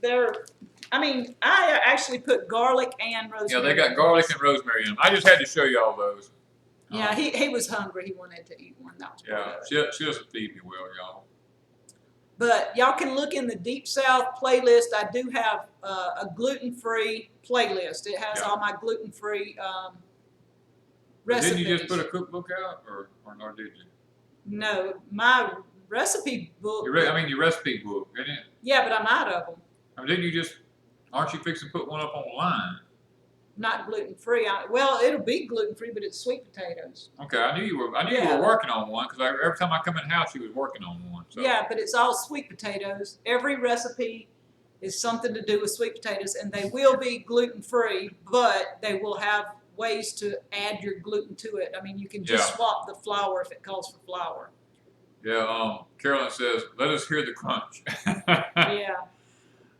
they're, I mean, I actually put garlic and rosemary. Yeah, they got garlic and rosemary in them. I just had to show you all those. Yeah, he was hungry. He wanted to eat one. That was yeah, she doesn't feed me well, y'all. But y'all can look in the Deep South playlist. I do have a gluten-free playlist. It has all my gluten-free recipes. Didn't you just put a cookbook out, or did you? No, my recipe book. Your recipe book, isn't it? Yeah, but I'm out of them. I mean, didn't you just? Aren't you fixing to put one up online? Not gluten-free. Well, it'll be gluten-free, but it's sweet potatoes. Okay, I knew you were working on one because every time I come in the house, you was working on one. So. Yeah, but it's all sweet potatoes. Every recipe is something to do with sweet potatoes, and they will be gluten-free, but they will have ways to add your gluten to it. I mean, you can just swap the flour if it calls for flour. Yeah, Carolyn says, let us hear the crunch. Yeah.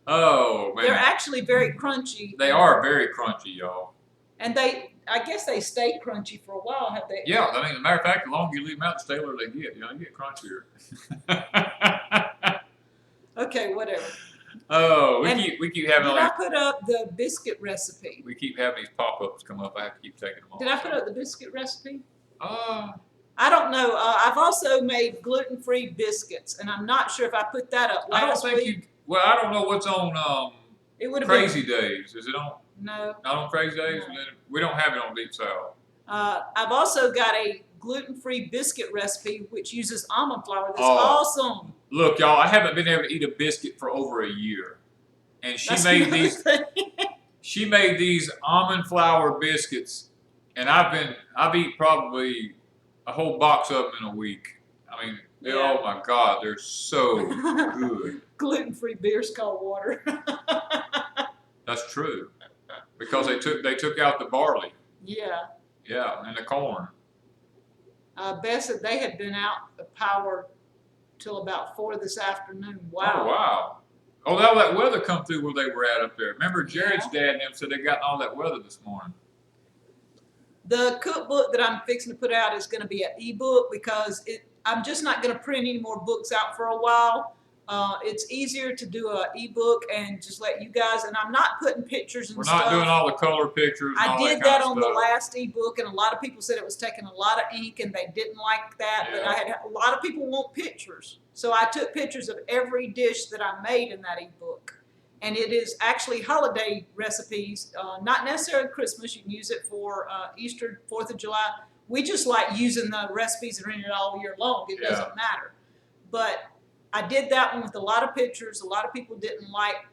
Oh, man. They're actually very crunchy. They are very crunchy, y'all. And I guess they stay crunchy for a while, have they? Yeah, I mean, as a matter of fact, the longer you leave them out, the staler they get. You get crunchier. Okay, whatever. Oh, we keep having. Did I put up the biscuit recipe? We keep having these pop-ups come up. I have to keep taking them off. Did I put up the biscuit recipe? I don't know. I've also made gluten-free biscuits, and I'm not sure if I put that up last week. Well, I don't know what's on Crazy Days. Is it on? No. Not on Crazy Days? No. We don't have it on Deep South. I've also got a gluten-free biscuit recipe which uses almond flour. That's awesome. Look, y'all, I haven't been able to eat a biscuit for over a year. And she made these almond flour biscuits, and I've eaten probably a whole box of them in a week. I mean, oh my God, they're so good. Gluten-free beer's called water. That's true, because they took out the barley. Yeah. Yeah, and the corn. Beth said they had been out of power till about 4 this afternoon. Wow. Oh wow. Oh, that weather come through where they were at up there. Remember, Jared's dad and them said they got all that weather this morning. The cookbook that I'm fixing to put out is going to be an ebook because I'm just not going to print any more books out for a while. It's easier to do an ebook and just let you guys, and I'm not putting pictures and stuff. We're not doing all the color pictures. I did that on the last ebook, and a lot of people said it was taking a lot of ink and they didn't like that, but I had a lot of people want pictures. So I took pictures of every dish that I made in that ebook. And it is actually holiday recipes, not necessarily Christmas. You can use it for Easter, 4th of July. We just like using the recipes and reading it all year long. It doesn't matter. But I did that one with a lot of pictures. A lot of people didn't like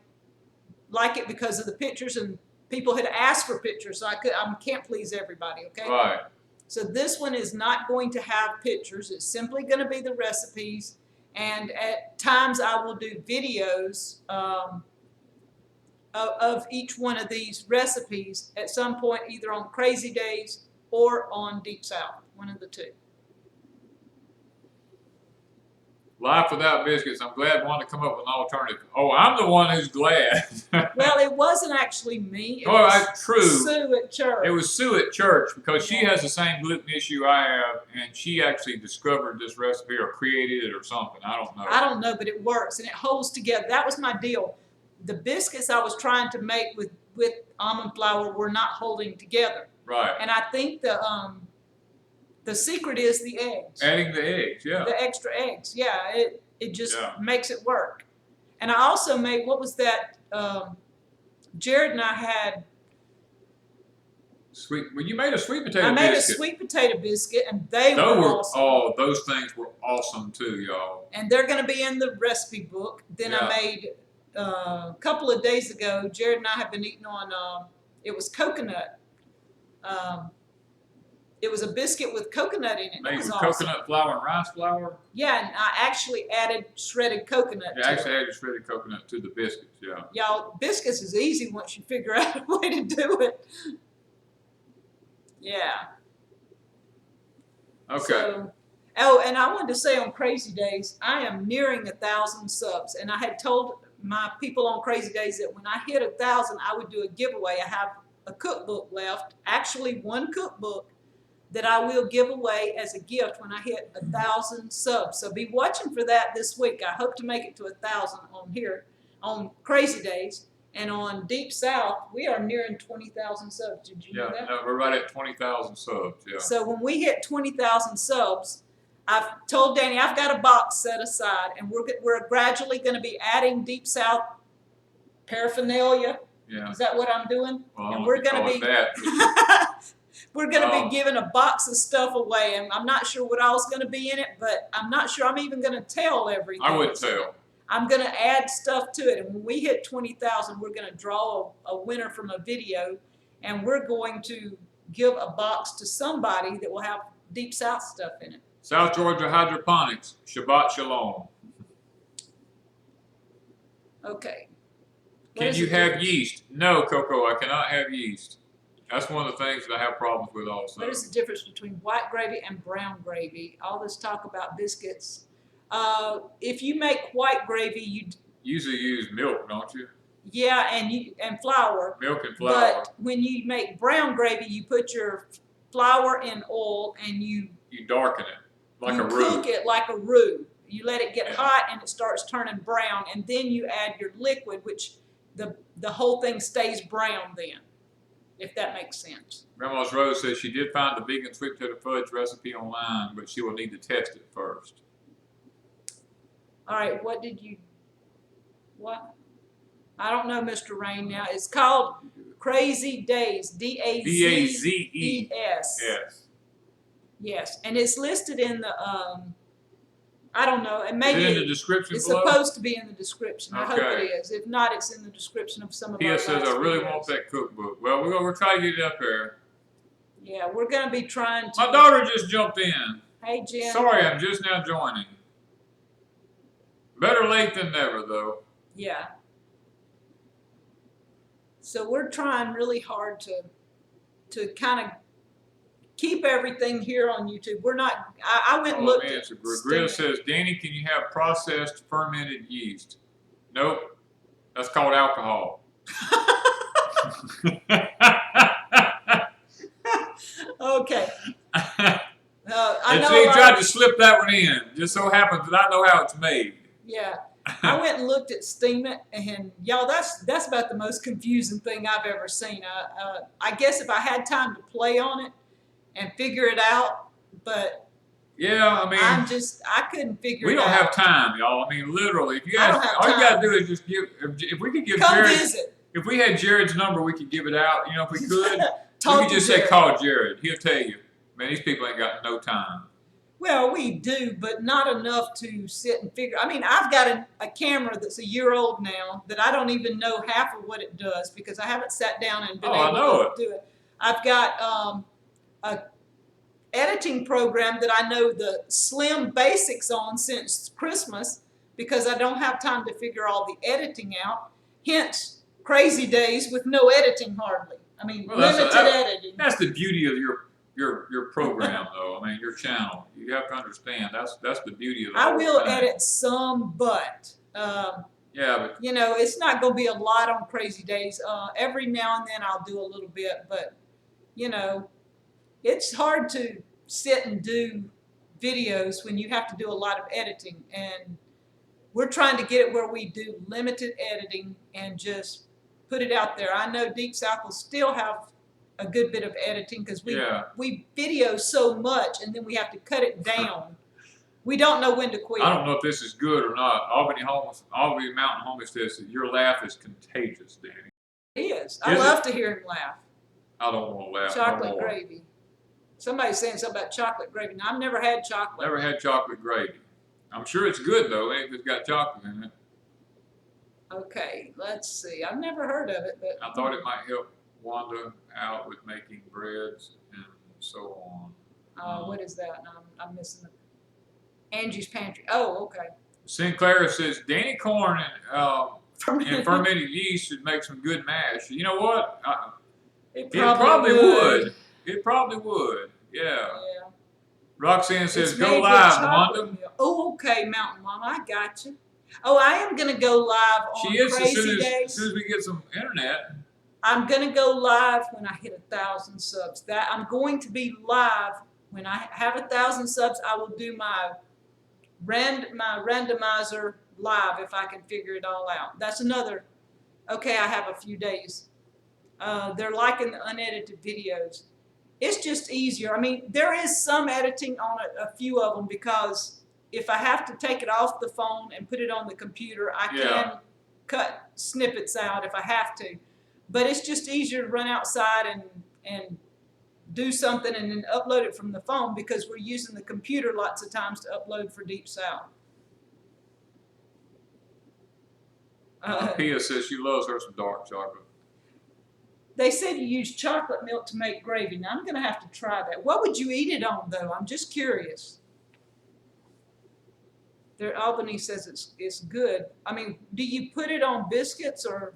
it because of the pictures, and people had asked for pictures. So I can't please everybody, okay? Right. So this one is not going to have pictures. It's simply going to be the recipes. And at times I will do videos of each one of these recipes at some point, either on Crazy Days or on Deep South, one of the two. Life without biscuits. I'm glad Wanda come up with an alternative. Oh, I'm the one who's glad. Well, it wasn't actually me. It was true. Sue at church. It was Sue at church because she has the same gluten issue I have, and she actually discovered this recipe or created it or something. I don't know. I don't know, but it works and it holds together. That was my deal. The biscuits I was trying to make with almond flour were not holding together. Right. And I think the secret is the eggs. Adding the eggs, yeah. The extra eggs, yeah. It just makes it work. And I also made, what was that? Jared and I had. Well, you made a sweet potato biscuit. I made a sweet potato biscuit, and they were awesome. Oh, those things were awesome too, y'all. And they're going to be in the recipe book. Then I made, a couple of days ago, Jared and I have been eating on, it was coconut. It was a biscuit with coconut in it. Made It was with awesome. coconut flour and rice flour. Yeah, and I actually added shredded coconut Yeah, to actually it. added shredded coconut to the biscuits. Yeah. Y'all, biscuits is easy once you figure out a way to do it. Yeah. Okay. So, oh, and I wanted to say on Crazy Days, I am nearing 1,000 subs, and I had told my people on Crazy Days that when I hit 1,000, I would do a giveaway. I have a cookbook left, actually one cookbook that I will give away as a gift when I hit 1,000 subs. So be watching for that this week. I hope to make it to 1,000 on here on Crazy Days. And on Deep South, we are nearing 20,000 subs. Did you know that? No, we're right at 20,000 subs. Yeah. So when we hit 20,000 subs, I've told Danny I've got a box set aside, and we're gradually going to be adding Deep South paraphernalia. Yeah. Is that what I'm doing? Well, And we're going to be we're going to be giving a box of stuff away, and I'm not sure what all's going to be in it, but I'm not sure I'm even going to tell everything. I wouldn't tell. I'm going to add stuff to it, and when we hit 20,000, we're going to draw a winner from a video, and we're going to give a box to somebody that will have Deep South stuff in it. South Georgia Hydroponics, Shabbat Shalom. Okay. Can you have yeast? No, Coco, I cannot have yeast. That's one of the things that I have problems with also. What is the difference between white gravy and brown gravy? All this talk about biscuits. If you make white gravy, you usually use milk, don't you? Yeah, and flour. Milk and flour. But when you make brown gravy, you put your flour in oil and you darken it like a roux. You cook it like a roux. You let it get hot and it starts turning brown, and then you add your liquid, which the whole thing stays brown then, if that makes sense. Grandma's Rose says she did find the vegan sweet potato fudge recipe online, but she will need to test it first. All right, what? I don't know, Mr. Rain now. It's called Crazy Days, Dazes. Yes. Yes, and it's listed in the, I don't know, and maybe is it in the description it's below? Supposed to be in the description. I hope Okay. it is. If not, it's in the description of some of our Pia says, I really videos. want that cookbook. Well, we're trying to get it up there. Yeah, we're going to be trying to. My daughter just jumped in. Hey, Jen. Sorry, I'm just now joining. Better late than never, though. Yeah. So we're trying really hard to kind of keep everything here on YouTube. We're not. I went and looked at. Grill says, Danny, can you have processed fermented yeast? Nope. That's called alcohol. Okay. I know. You tried to slip that one in. Just so happens that I know how it's made. Yeah. I went and looked at Steam It, and y'all, that's about the most confusing thing I've ever seen. I guess if I had time to play on it and figure it out, but yeah, I mean, I couldn't figure it out. We don't have time, y'all. I mean, literally, if you ask, all you gotta do is just give. If we could give Come Jared, visit. If we had Jared's number, we could give it out. You know, if we could, we could just say call Jared. He'll tell you. Man, these people ain't got no time. Well, we do, but not enough to sit and figure. I mean, I've got a camera that's a year old now that I don't even know half of what it does because I haven't sat down and been able to do it. I've got a editing program that I know the slim basics on since Christmas because I don't have time to figure all the editing out. Hence, Crazy Days with no editing hardly. I mean, limited editing. That's the beauty of your program, though. I mean, your channel. You have to understand that's the beauty of the whole I will thing. edit some, but yeah, but you know, it's not going to be a lot on Crazy Days. Every now and then I'll do a little bit, but you know, it's hard to sit and do videos when you have to do a lot of editing, and we're trying to get it where we do limited editing and just put it out there. I know Deep South will still have a good bit of editing because we video so much and then we have to cut it down. We don't know when to quit. I don't know if this is good or not. Albany Mountain Homestead says your laugh is contagious, Danny. It is. I love to hear him laugh. I don't want to laugh. Chocolate no more. gravy. Somebody's saying something about chocolate gravy. Now, I've never had chocolate. Never had chocolate gravy. I'm sure it's good though, if it's got chocolate in it. Okay, let's see. I've never heard of it, but I thought it might help Wanda out with making breads and so on. What is that? I'm missing it. Angie's Pantry. Oh, okay. Sinclair says Danny corn and fermented yeast should make some good mash. You know what? It It probably would. would. It probably would. Yeah. Yeah. Roxanne says, It's "Go made with live, chocolate Wanda." milk. Oh, okay, Mountain Mama, I got you. Oh, I am gonna go live on She is Crazy as Days. soon as we get some internet. I'm gonna go live when I hit 1,000 subs. That I'm going to be live when I have 1,000 subs. I will do my randomizer live if I can figure it all out. That's another. Okay, I have a few days. They're liking the unedited videos. It's just easier. I mean, there is some editing on a few of them because if I have to take it off the phone and put it on the computer, I can cut snippets out if I have to. But it's just easier to run outside and do something and then upload it from the phone because we're using the computer lots of times to upload for Deep South. Pia says she loves her some dark chocolate. They said you use chocolate milk to make gravy. Now I'm going to have to try that. What would you eat it on, though? I'm just curious. Albany says it's good. I mean, do you put it on biscuits or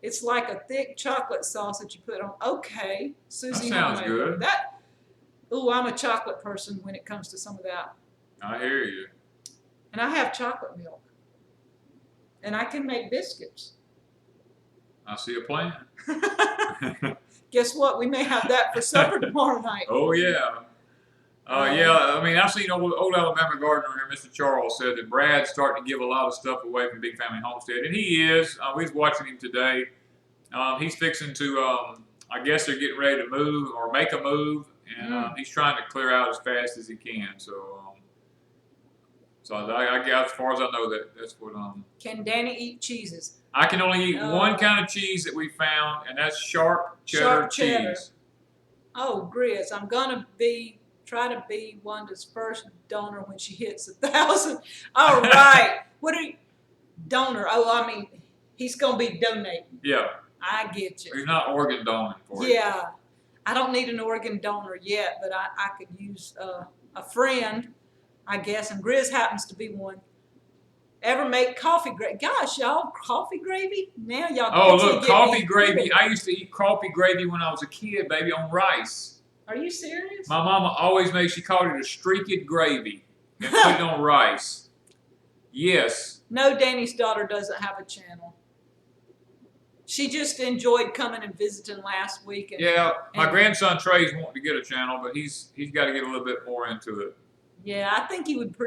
it's like a thick chocolate sauce that you put on? Okay, Susie. That sounds good. I'm a chocolate person when it comes to some of that. I hear you. And I have chocolate milk. And I can make biscuits. I see a plan. Guess what? We may have that for supper tomorrow night. Oh, yeah. Yeah, I mean, I've seen old Alabama gardener here, Mr. Charles, said that Brad's starting to give a lot of stuff away from Big Family Homestead, and he is. We was watching him today. He's fixing to, I guess they're getting ready to move or make a move, and he's trying to clear out as fast as he can. So I guess as far as I know, that's what. Can Danny eat cheeses? I can only eat one kind of cheese that we found, and that's sharp cheddar cheese. Oh, Grizz, I'm gonna try to be Wanda's first donor when she hits 1,000. All right. What are you donor? Oh, I mean, he's gonna be donating. Yeah. I get you. He's not organ donating for you. Yeah. I don't need an organ donor yet, but I could use a friend, I guess, and Grizz happens to be one. Ever make coffee gravy? Gosh, y'all, coffee gravy? Now y'all. Oh, look, coffee gravy. I used to eat coffee gravy when I was a kid, baby, on rice. Are you serious? My mama always made, she called it a streaked gravy and put it on rice. Yes. No, Danny's daughter doesn't have a channel. She just enjoyed coming and visiting last week. My grandson Trey's wanting to get a channel, but he's got to get a little bit more into it. Yeah, I think he would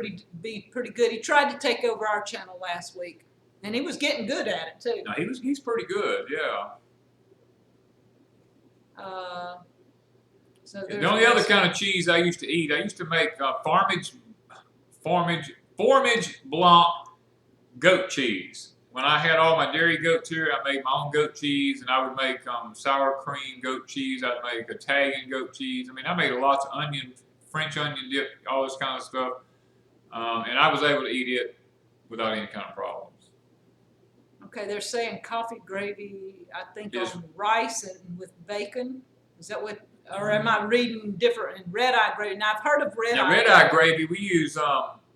be pretty good. He tried to take over our channel last week, and he was getting good at it too. No, he's pretty good. Yeah. So the only other kind of cheese I used to eat, I used to make Formage Blanc goat cheese. When I had all my dairy goats here, I made my own goat cheese, and I would make sour cream goat cheese. I'd make Italian goat cheese. I mean, I made lots of French onion dip, all this kind of stuff, and I was able to eat it without any kind of problems. Okay, they're saying coffee gravy, I think, on rice and with bacon. Is that what? Or am I reading different? And red-eye gravy. Now I've heard of red-eye gravy. We use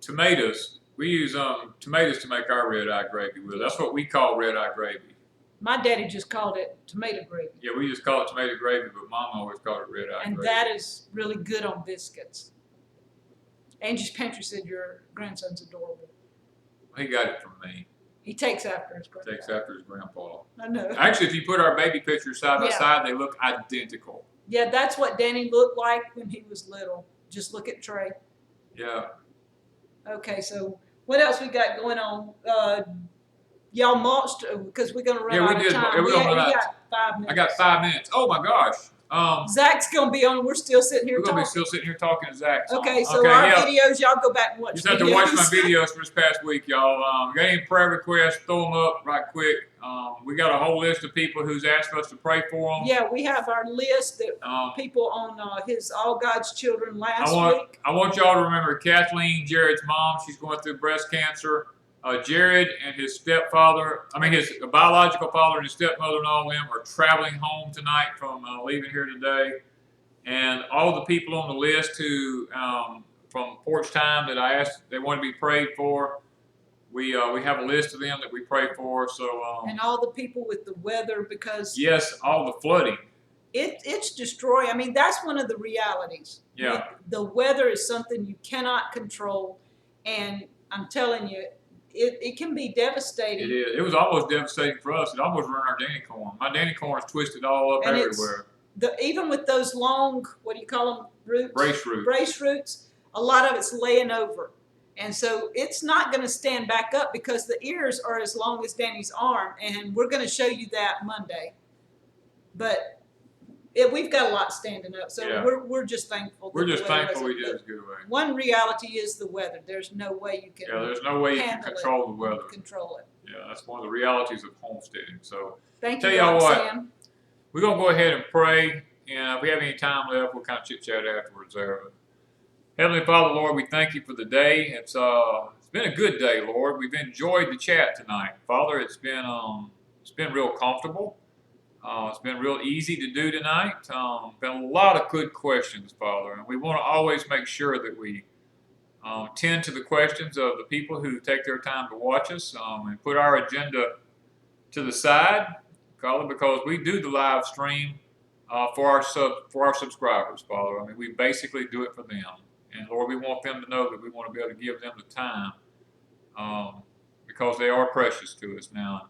tomatoes. We use tomatoes to make our red-eye gravy with. That's what we call red-eye gravy. My daddy just called it tomato gravy. Yeah, we just call it tomato gravy, but Mom always called it red-eye gravy. And that is really good on biscuits. Angie's Pantry said your grandson's adorable. He got it from me. He takes after his grandpa. Takes after his grandpa. I know. Actually, if you put our baby pictures side by side, they look identical. Yeah, that's what Danny looked like when he was little. Just look at Trey. Yeah. Okay, so what else we got going on? Y'all marched because we're gonna run out of time. Yeah, we got 5 minutes. I got 5 minutes. Oh my gosh. Zach's gonna be on. We're still sitting here. We're gonna be still sitting here talking to Zach. Okay, so our videos, y'all go back and watch. Just have to watch my videos for this past week, y'all. Got any prayer requests? Throw them up right quick. We got a whole list of people who's asked us to pray for them. Yeah, we have our list that people on his All God's Children last week. I want y'all to remember Kathleen, Jared's mom. She's going through breast cancer. Jared and his stepfather, his biological father and his stepmother and all of them are traveling home tonight from leaving here today. And all the people on the list who from Porch Time that I asked they want to be prayed for, we have a list of them that we pray for. So And all the people with the weather, because yes, all the flooding. it's destroying. I mean, that's one of the realities. Yeah. The weather is something you cannot control, and I'm telling you, it can be devastating. It is. It was almost devastating for us. It almost ruined our Danny corn. My Danny corn is twisted all up And everywhere. Even with those long, what do you call them, roots? Brace roots. Brace roots. A lot of it's laying over, and so it's not going to stand back up because the ears are as long as Danny's arm, and we're going to show you that Monday. But we've got a lot standing up, so Yeah. we're just thankful. We're just thankful we did as good way. One reality is the weather. There's no way you can. Yeah, there's no way you can control the weather. Control it. Yeah, that's one of the realities of homesteading. So Thank tell you, y'all what, Sam. we're gonna go ahead and pray, and if we have any time left, we'll kind of chit chat afterwards there. But Heavenly Father, Lord, we thank you for the day. It's been a good day, Lord. We've enjoyed the chat tonight, Father. It's been real comfortable. It's been real easy to do tonight. Been a lot of good questions, Father, and we want to always make sure that we tend to the questions of the people who take their time to watch us and put our agenda to the side, Father, because we do the live stream for our subscribers, Father. I mean, we basically do it for them, and Lord, we want them to know that we want to be able to give them the time because they are precious to us now.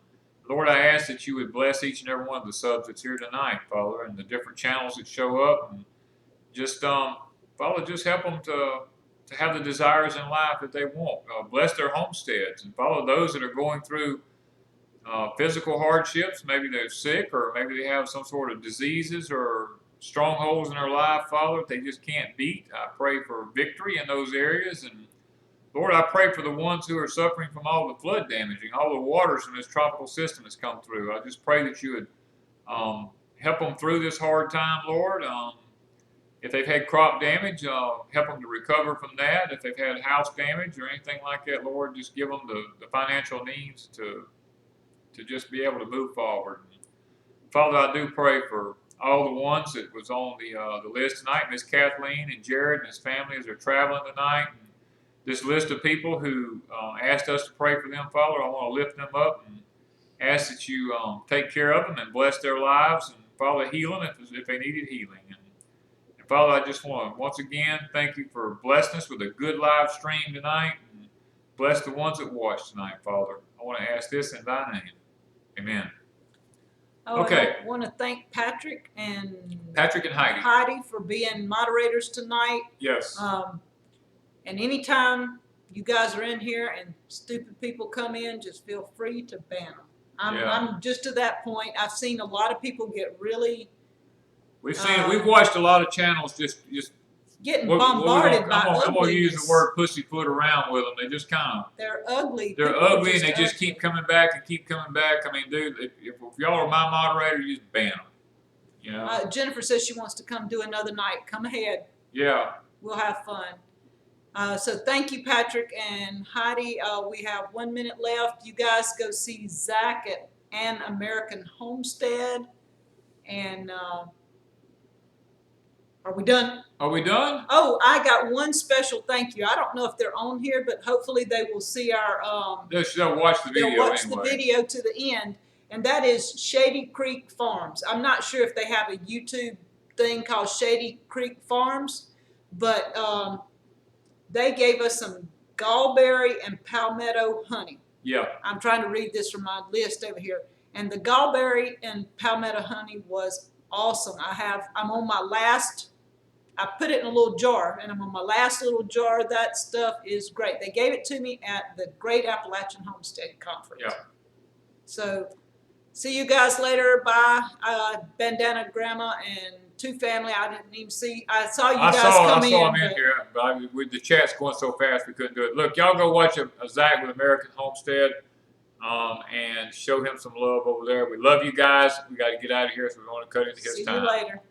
Lord, I ask that you would bless each and every one of the subs that's here tonight, Father, and the different channels that show up, and just, Father, just help them to have the desires in life that they want. Bless their homesteads, and Father, those that are going through physical hardships. Maybe they're sick, or maybe they have some sort of diseases or strongholds in their life, Father, they just can't beat. I pray for victory in those areas, and Lord, I pray for the ones who are suffering from all the flood damaging, all the waters from this tropical system that's come through. I just pray that you would help them through this hard time, Lord. If they've had crop damage, help them to recover from that. If they've had house damage or anything like that, Lord, just give them the financial needs to just be able to move forward. Father, I do pray for all the ones that was on the list tonight, Miss Kathleen and Jared and his family as they're traveling tonight. This list of people who asked us to pray for them, Father, I want to lift them up and ask that you take care of them and bless their lives, and Father, heal them if they needed healing. And Father, I just want to once again thank you for blessing us with a good live stream tonight, and bless the ones that watch tonight, Father. I want to ask this in thy name. Amen. Oh, Okay. I want to thank Patrick and Heidi for being moderators tonight. Yes. And anytime you guys are in here and stupid people come in, just feel free to ban them. I'm just to that point. I've seen a lot of people get really. We've watched a lot of channels just getting bombarded by ugliness. I'm gonna use the word pussyfoot around with them. They just kind of. They're ugly. They're ugly, and they just keep coming back and keep coming back. I mean, dude, if y'all are my moderator, you just ban them. You know. Jennifer says she wants to come do another night. Come ahead. Yeah. We'll have fun. So thank you, Patrick and Heidi. We have 1 minute left. You guys go see Zach at An American Homestead. And are we done? Are we done? Oh, I got one special thank you. I don't know if they're on here, but hopefully they will see our. They'll watch the video. They'll watch the video to the end, and that is Shady Creek Farms. I'm not sure if they have a YouTube thing called Shady Creek Farms, but they gave us some gallberry and palmetto honey. Yeah. I'm trying to read this from my list over here. And the gallberry and palmetto honey was awesome. I'm on my last, I put it in a little jar, and I'm on my last little jar. That stuff is great. They gave it to me at the Great Appalachian Homestead Conference. Yeah. So, see you guys later. Bye. Bandana Grandma and Two Family. I didn't even see. I saw you guys come in. I saw him in here, but the chat's going so fast we couldn't do it. Look, y'all go watch a Zach with American Homestead and show him some love over there. We love you guys. We got to get out of here, so we want to cut into his time. See you later.